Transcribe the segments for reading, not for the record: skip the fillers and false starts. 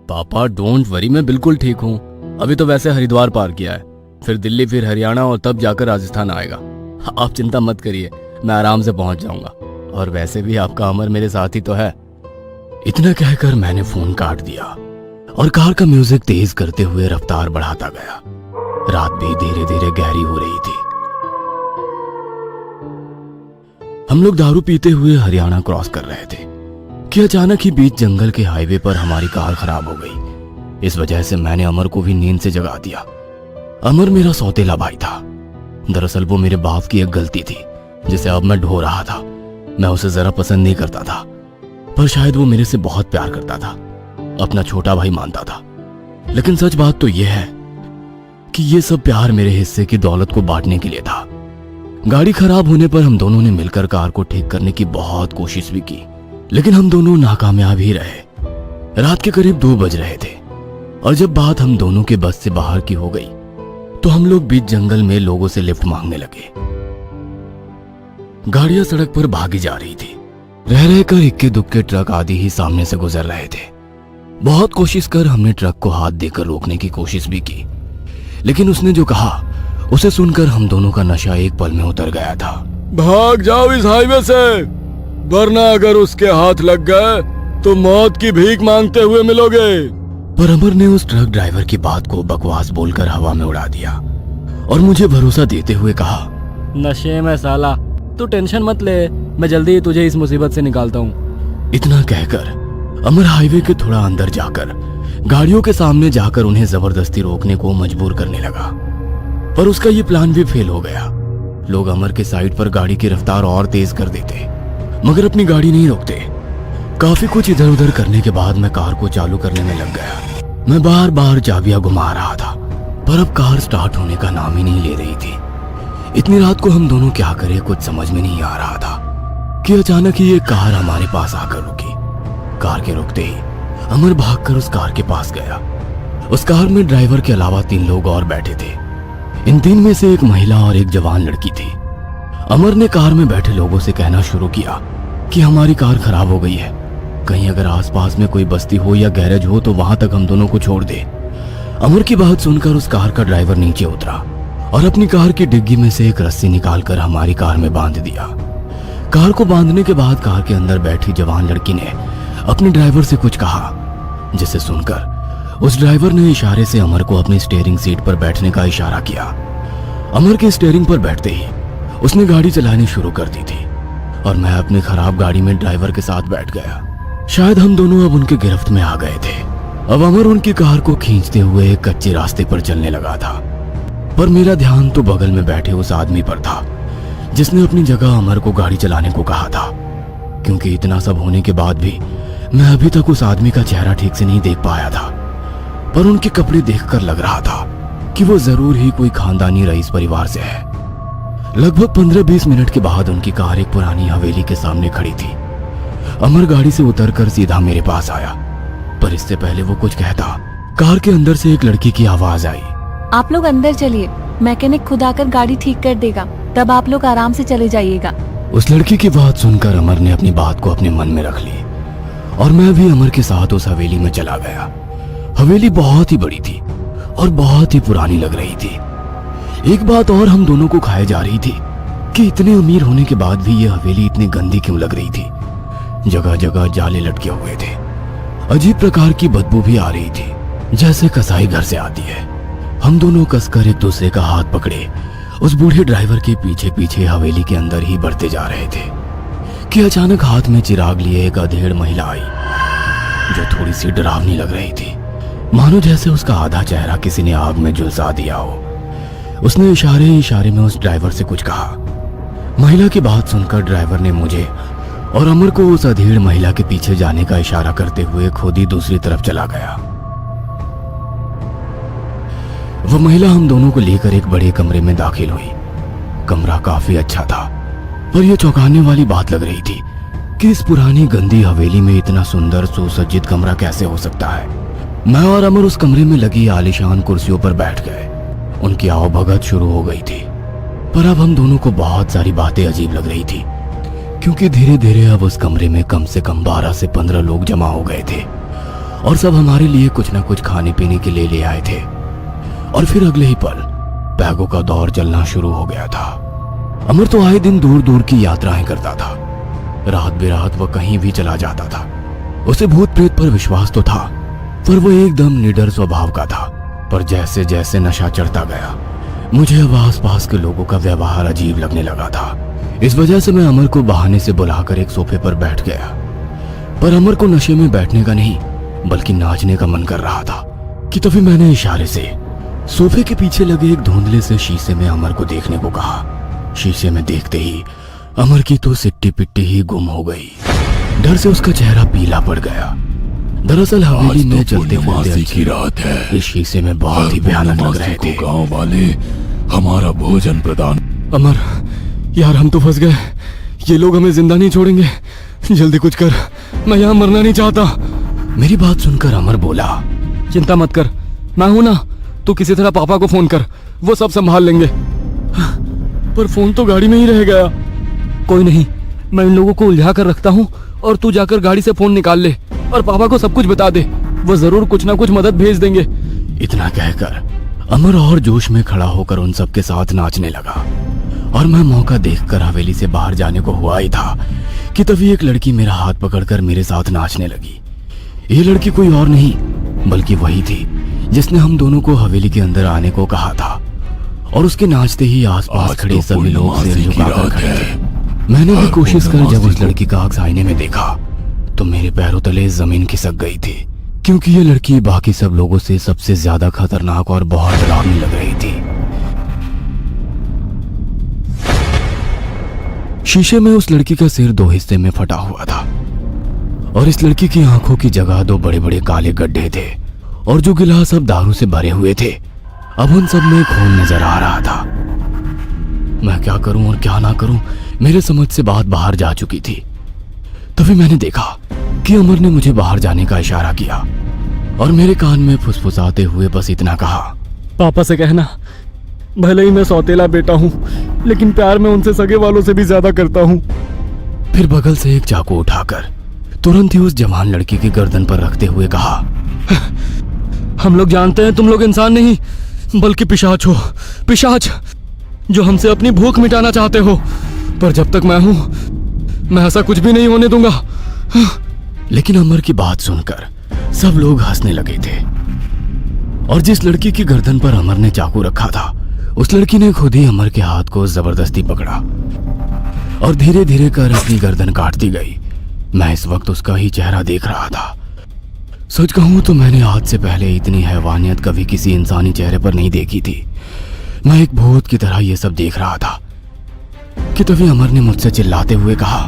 पापा don't worry, मैं बिल्कुल ठीक हूँ। अभी तो वैसे हरिद्वार पार किया है, फिर दिल्ली, फिर हरियाणा और तब जाकर राजस्थान आएगा। आप चिंता मत करिए, मैं आराम से पहुंच जाऊंगा। और वैसे भी आपका अमर मेरे साथ ही तो है। इतना कहकर मैंने फोन काट दिया और कार का म्यूजिक तेज करते हुए रफ्तार बढ़ाता गया। रात भी धीरे धीरे गहरी हो रही थी। हम लोग दारू पीते हुए हरियाणा क्रॉस कर रहे थे कि अचानक ही बीच जंगल के हाईवे पर हमारी कार खराब हो गई। इस वजह से मैंने अमर को भी नींद से जगा दिया। अमर मेरा सौतेला भाई था। दरअसल वो मेरे बाप की एक गलती थी जिसे अब मैं ढो रहा था। मैं उसे जरा पसंद नहीं करता था, पर शायद वो मेरे से बहुत प्यार करता था, अपना छोटा भाई मानता था। लेकिन सच बात तो यह है कि ये सब प्यार मेरे हिस्से की दौलत को बांटने के लिए था। गाड़ी खराब होने पर हम दोनों ने मिलकर कार को ठीक करने की बहुत कोशिश भी की, लेकिन हम दोनों नाकामयाब ही रहे। रात के करीब 2 बज रहे थे और जब बात हम दोनों के बस से बाहर की हो गई तो हम लोग बीच जंगल में लोगों से लिफ्ट मांगने लगे। गाड़ियां सड़क पर भागी जा रही थी। रह रहकर इक्के दुक्के ट्रक आदि ही सामने से गुजर रहे थे। बहुत कोशिश कर हमने ट्रक को हाथ देकर रोकने की कोशिश भी की, लेकिन उसने जो कहा उसे सुनकर हम दोनों का नशा एक पल में उतर गया था। भाग जाओ इस हाईवे से, वरना अगर उसके हाथ लग गए तो मौत की भीख मांगते हुए मिलोगे। पर अमर ने उस ट्रक ड्राइवर की बात को बकवास बोलकर हवा में उड़ा दिया और मुझे भरोसा देते हुए कहा, नशे में साला, तू टेंशन मत ले, मैं जल्दी ही तुझे इस मुसीबत से निकालता हूँ। इतना कहकर अमर हाईवे के थोड़ा अंदर जाकर गाड़ियों के सामने जाकर उन्हें जबरदस्ती रोकने को मजबूर करने लगा, पर उसका ये प्लान भी फेल हो गया। लोग अमर के साइड पर गाड़ी की रफ्तार और तेज कर देते, मगर अपनी गाड़ी नहीं रोकते। काफी कुछ इधर उधर करने के बाद मैं कार को चालू करने में लग गया। मैं बार बार चाबियां घुमा रहा था, पर अब कार स्टार्ट होने का नाम ही नहीं ले रही थी। इतनी रात को हम दोनों क्या करें कुछ समझ में नहीं आ रहा था कि अचानक ही एक कार हमारे पास आकर रुकी। कार के रुकते ही अमर भागकर उस कार के पास गया। उस कार में ड्राइवर के अलावा 3 लोग और बैठे थे। इन 3 में से एक महिला और एक जवान लड़की थी। अमर ने कार में बैठे लोगों से कहना शुरू किया कि हमारी कार खराब हो गई है, कहीं अगर आसपास में कोई बस्ती हो या गैरेज हो तो वहां तक हम दोनों को छोड़ दे। अमर की बात सुनकर उस कार का ड्राइवर नीचे उतरा और अपनी कार की डिग्गी में से एक रस्सी निकालकर हमारी कार में बांध दिया। कार को बांधने के बाद कार के अंदर बैठी जवान लड़की ने अपने ड्राइवर से कुछ कहा, जिसे सुनकर उस ड्राइवर ने इशारे से अमर को अपनी स्टीयरिंग सीट पर बैठने का इशारा किया। अमर के स्टीयरिंग पर बैठते ही उसने गाड़ी चलानी शुरू कर दी थी और मैं अपनी खराब गाड़ी में ड्राइवर के साथ बैठ गया। शायद हम दोनों अब उनके गिरफ्त में आ गए थे। अब अमर उनकी कार को खींचते हुए एक कच्चे रास्ते पर चलने लगा था, पर मेरा ध्यान तो बगल में बैठे उस आदमी पर था जिसने अपनी जगह अमर को गाड़ी चलाने को कहा था। क्योंकि इतना सब होने के बाद भी मैं अभी तक उस आदमी का चेहरा ठीक से नहीं देख पाया था, पर उनके कपड़े देखकर लग रहा था कि वो जरूर ही कोई खानदानी रईस परिवार से है। लगभग 15-20 मिनट के बाद उनकी कार एक पुरानी हवेली के सामने खड़ी थी। अमर गाड़ी से उतरकर सीधा मेरे पास आया, पर इससे पहले वो कुछ कहता, कार के अंदर से एक लड़की की आवाज आई, आप लोग अंदर चलिए, मैकेनिक खुद आकर गाड़ी ठीक कर देगा, तब आप लोग आराम से चले जाइएगा। उस लड़की की बात सुनकर अमर ने अपनी बात को अपने मन में रख ली और मैं भी अमर के साथ उस हवेली में चला गया। हवेली बहुत ही बड़ी थी और बहुत ही पुरानी लग रही थी। एक बात और हम दोनों को खाए जा रही थी कि इतने अमीर होने के बाद भी ये हवेली इतनी गंदी क्यों लग रही थी। जगह जगह जाले लटके हुए थे, अजीब प्रकार की बदबू भी आ रही थी जैसे कसाई घर से आती है। हम दोनों कसकर एक दूसरे का हाथ पकड़े उस बूढ़े ड्राइवर के पीछे पीछे हवेली के अंदर ही बढ़ते जा रहे थे कि अचानक हाथ में चिराग लिए एक अधेड़ महिला आई जो थोड़ी सी डरावनी लग रही थी, मानो जैसे उसका आधा चेहरा किसी ने आग में झुलसा दिया हो। उसने इशारे इशारे में उस ड्राइवर से कुछ कहा। महिला की बात सुनकर ड्राइवर ने मुझे और अमर को उस अधेड़ महिला के पीछे जाने का इशारा करते हुए खुद ही दूसरी तरफ चला गया। वह महिला हम दोनों को लेकर एक बड़े कमरे में दाखिल हुई। कमरा काफी अच्छा था, पर यह चौंकाने वाली बात लग रही थी कि इस पुरानी गंदी हवेली में इतना सुंदर सुसज्जित कमरा कैसे हो सकता है। मैं और अमर उस कमरे में लगी आलीशान कुर्सियों पर बैठ गए। उनकी आवभगत शुरू हो गई थी, पर अब हम दोनों को बहुत सारी बातें अजीब लग रही थी, क्योंकि धीरे धीरे अब उस कमरे में कम से कम 12 से 15 लोग जमा हो गए थे और सब हमारे लिए कुछ ना कुछ खाने पीने के लिए ले आए थे। और फिर अगले ही पल बैगों का दौर चलना शुरू हो गया था। अमर तो आए दिन दूर दूर की यात्राएं करता था। रात बेरात वह कहीं भी चला जाता था। उसे भूत प्रेत पर विश्वास तो था, पर वो एकदम निडर स्वभाव का था। पर जैसे जैसे नशा चढ़ता गया, मुझे अब आसपास के लोगों का व्यवहार अजीब लगने लगा था। इस वजह से मैं अमर को बहाने से बुलाकर एक सोफे पर बैठ गया। पर अमर को नशे में बैठने का नहीं, बल्कि नाचने का मन कर रहा था कि तभी मैंने इशारे से सोफे के पीछे लगे एक धुंधले से शीशे में अमर को देखने को कहा। शीशे में देखते ही अमर की तो सिट्टी पिट्टी ही गुम हो गई। डर से उसका चेहरा पीला पड़ गया। दरअसल हवेली में चलते फिरते की रात है। इस शीशे में बहुत ही भयानक लग रहे थे। गांव वाले हमारा भोजन प्रदान। अमर यार, हम तो फंस गए। ये लोग हमें जिंदा नहीं छोड़ेंगे। जल्दी कुछ कर, मैं यहाँ मरना नहीं चाहता। मेरी बात सुनकर अमर बोला, चिंता मत कर, मैं हूं ना। तू किसी तरह पापा को फोन कर, वो सब संभाल लेंगे। पर फोन तो गाड़ी में ही रह गया। कोई नहीं, मैं इन लोगों को उलझा कर रखता हूँ और तू जाकर गाड़ी से फोन निकाल ले और पापा को सब कुछ बता दे। वो जरूर कुछ ना कुछ मदद भेज देंगे। इतना कहकर अमर और जोश में खड़ा होकर उन सब के साथ नाचने लगा। और मैं मौका देखकर हवेली से बाहर जाने को हुआ ही था कि तभी एक लड़की मेरा हाथ पकड़कर मेरे साथ नाचने लगी। ये लड़की कोई और नहीं बल्कि वही थी जिसने हम दोनों को हवेली के अंदर आने को कहा था। और उसके नाचते ही आसपास खड़े सभी लोग सिर झुकाकर खड़े थे। मैंने भी कोशिश कर जब उस लड़की का अक्स आईने में देखा तो मेरे पैरों तले जमीन खिसक गई थी, क्योंकि ये लड़की बाकी सब लोगों से सबसे ज्यादा खतरनाक और बहुत डरावनी लग रही थी। शीशे में उस लड़की का सिर दो हिस्से में फटा हुआ था और इस लड़की की आंखों की जगह दो बड़े बड़े काले गड्ढे थे और जो गिलास अब दारू से भरे हुए थे, अब उन सब में खून नजर आ रहा था। मैं क्या करूं और क्या ना करूं, मेरे समझ से बात बाहर जा चुकी थी। तभी मैंने देखा कि अमर ने मुझे बाहर जाने का इशारा किया और मेरे कान में फुसफुसाते हुए बस इतना कहा, पापा से कहना भले ही मैं सौतेला बेटा हूं, लेकिन प्यार मैं उनसे सगे वालों से भी ज्यादा करता हूं। फिर बगल से एक चाकू उठाकर तुरंत ही उस जवान लड़की की गर्दन पर रखते हुए कहा, हम लोग जानते हैं तुम लोग इंसान नहीं बल्कि पिशाच हो, पिशाच जो हमसे अपनी भूख मिटाना चाहते हो। पर जब तक मैं हूं, मैं ऐसा कुछ भी नहीं होने दूंगा। लेकिन अमर की बात सुनकर सब लोग हंसने लगे थे और जिस लड़की की गर्दन पर अमर ने चाकू रखा था, उस लड़की ने खुद ही अमर के हाथ को जबरदस्ती पकड़ा और धीरे धीरे कर अपनी गर्दन काटती गई। मैं इस वक्त उसका ही चेहरा देख रहा था। सच कहूं तो मैंने आज से पहले इतनी हैवानियत कभी किसी इंसानी चेहरे पर नहीं देखी थी। मैं एक भूत की तरह ये सब देख रहा था कि तभी अमर ने मुझसे चिल्लाते हुए कहा,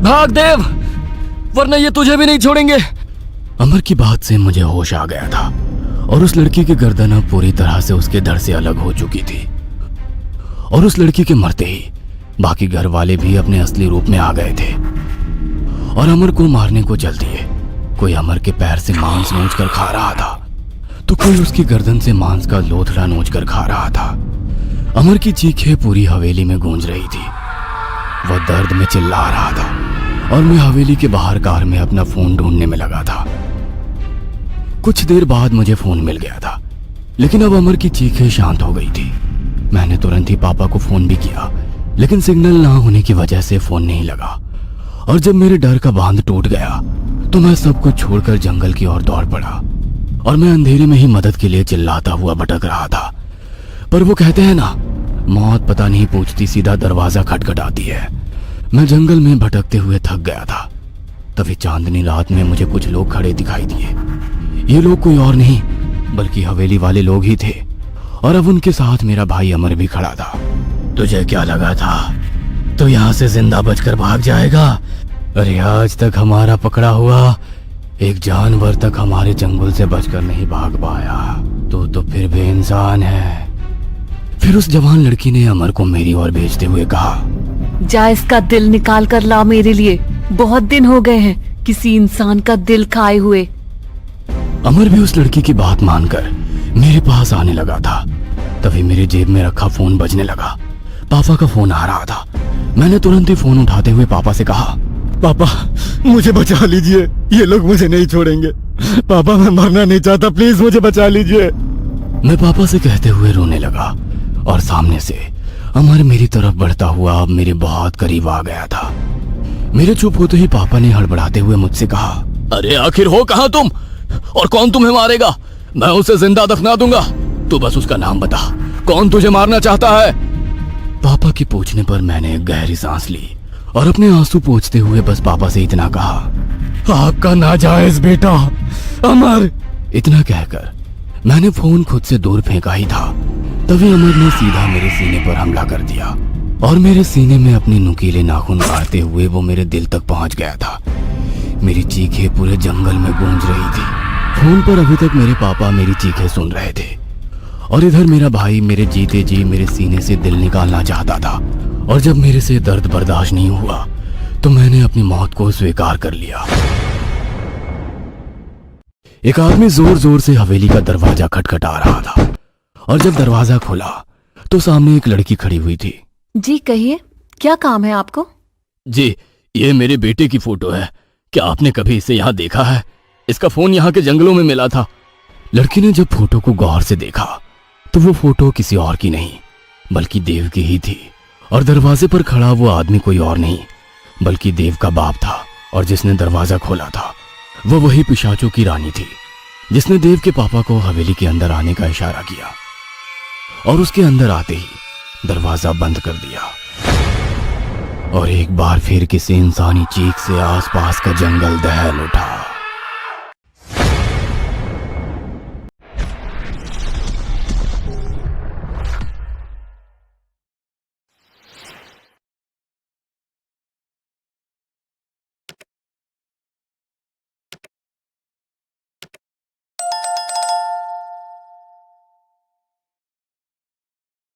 भाग देव, वरना ये तुझे भी नहीं छोड़ेंगे। अमर की बात से मुझे होश आ गया था और उस लड़की की गर्दन अब पूरी तरह से उसके धड़ से अलग हो चुकी थी। और उस लड़की के मरते ही बाकी घर वाले भी अपने असली रूप में आ गए थे और अमर को मारने को चल दिए। कोई अमर के पैर से मांस नोच कर खा रहा था तो कोई उसकी गर्दन से मांस का लोथड़ा नोच कर खा रहा था। अमर की चीखें पूरी हवेली में गूंज रही थी। वह दर्द में चिल्ला रहा था और मैं हवेली के बाहर कार में अपना फोन ढूंढने में लगा था। कुछ देर बाद मुझे फोन मिल गया था, लेकिन अब अमर की चीखें शांत हो गई थी। मैंने तुरंत ही पापा को फोन भी किया, लेकिन सिग्नल ना होने की वजह से फोन नहीं लगा। और जब मेरे डर का बांध टूट गया तो मैं सब कुछ छोड़कर जंगल की ओर दौड़ पड़ा और मैं अंधेरे में ही मदद के लिए चिल्लाता हुआ भटक रहा था। पर वो कहते हैं ना, मौत पता नहीं पूछती, सीधा दरवाजा खटखटाती है। मैं जंगल में भटकते हुए थक गया था। तभी चांदनी रात में मुझे कुछ लोग खड़े दिखाई दिए। ये लोग कोई और नहीं बल्कि हवेली वाले लोग ही थे और अब उनके साथ मेरा भाई अमर भी खड़ा था। तुझे क्या लगा था तो यहाँ से जिंदा बचकर भाग जाएगा? अरे आज तक हमारा पकड़ा हुआ एक जानवर तक हमारे जंगल से बचकर नहीं भाग पाया, तो फिर भी इंसान है। फिर उस जवान लड़की ने अमर को मेरी ओर भेजते हुए कहा, जा इसका दिल निकाल कर ला मेरे लिए, बहुत दिन हो गए हैं किसी इंसान का दिल खाए हुए। अमर भी उस लड़की की बात मानकर मेरे पास आने लगा था। तभी मेरे जेब में रखा फोन बजने लगा। पापा का फोन आ रहा था। मैंने तुरंत ही फोन उठाते हुए पापा से कहा, पापा मुझे बचा लीजिए, ये लोग मुझे नहीं छोड़ेंगे। पापा मैं मरना नहीं चाहता, प्लीज मुझे बचा लीजिए। मैं पापा से कहते हुए रोने लगा और सामने से अमर मेरी तरफ बढ़ता हुआ अब मेरे बहुत करीब आ गया था। मेरे चुप होते ही पापा ने हड़बड़ाते हुए मुझसे कहा, अरे आखिर हो कहां तुम और कौन तुम्हें मारेगा? मैं उसे जिंदा दफना दूंगा, तू बस उसका नाम बता, कौन तुझे मारना चाहता है? पापा की पूछने पर मैंने एक गहरी सांस ली और अपने आंसू पोंछते हुए बस पापा से इतना कहा, आपका नाजायज बेटा अमर। इतना कहकर मैंने फोन खुद से दूर फेंका ही था, तभी अमर ने सीधा मेरे सीने पर हमला कर दिया और मेरे सीने में अपने नुकीले नाखून गाड़ते हुए वो मेरे दिल तक पहुंच गया था। मेरी चीखें पूरे जंगल में गूंज रही थी। फोन पर अभी तक मेरे पापा मेरी चीखें सुन रहे थे और इधर मेरा भाई मेरे जीते जी मेरे सीने से दिल निकालना चाहता था। और जब मेरे से दर्द बर्दाश्त नहीं हुआ तो मैंने अपनी मौत को स्वीकार कर लिया। एक आदमी जोर जोर से हवेली का दरवाजा खटखटा रहा था और जब दरवाजा खुला तो सामने एक लड़की खड़ी हुई थी। जी कहिए, क्या काम है आपको? जी, ये मेरे बेटे की फोटो है, क्या आपने कभी इसे यहाँ देखा है? इसका फोन यहाँ के जंगलों में मिला था। लड़की ने जब फोटो को गौर से देखा तो वो फोटो किसी और की नहीं बल्कि देव की ही थी और दरवाजे पर खड़ा वो आदमी कोई और नहीं बल्कि देव का बाप था। और जिसने दरवाजा खोला था वो वही पिशाचों की रानी थी जिसने देव के पापा को हवेली के अंदर आने का इशारा किया और उसके अंदर आते ही दरवाजा बंद कर दिया और एक बार फिर किसी इंसानी चीख से आसपास का जंगल दहल उठा।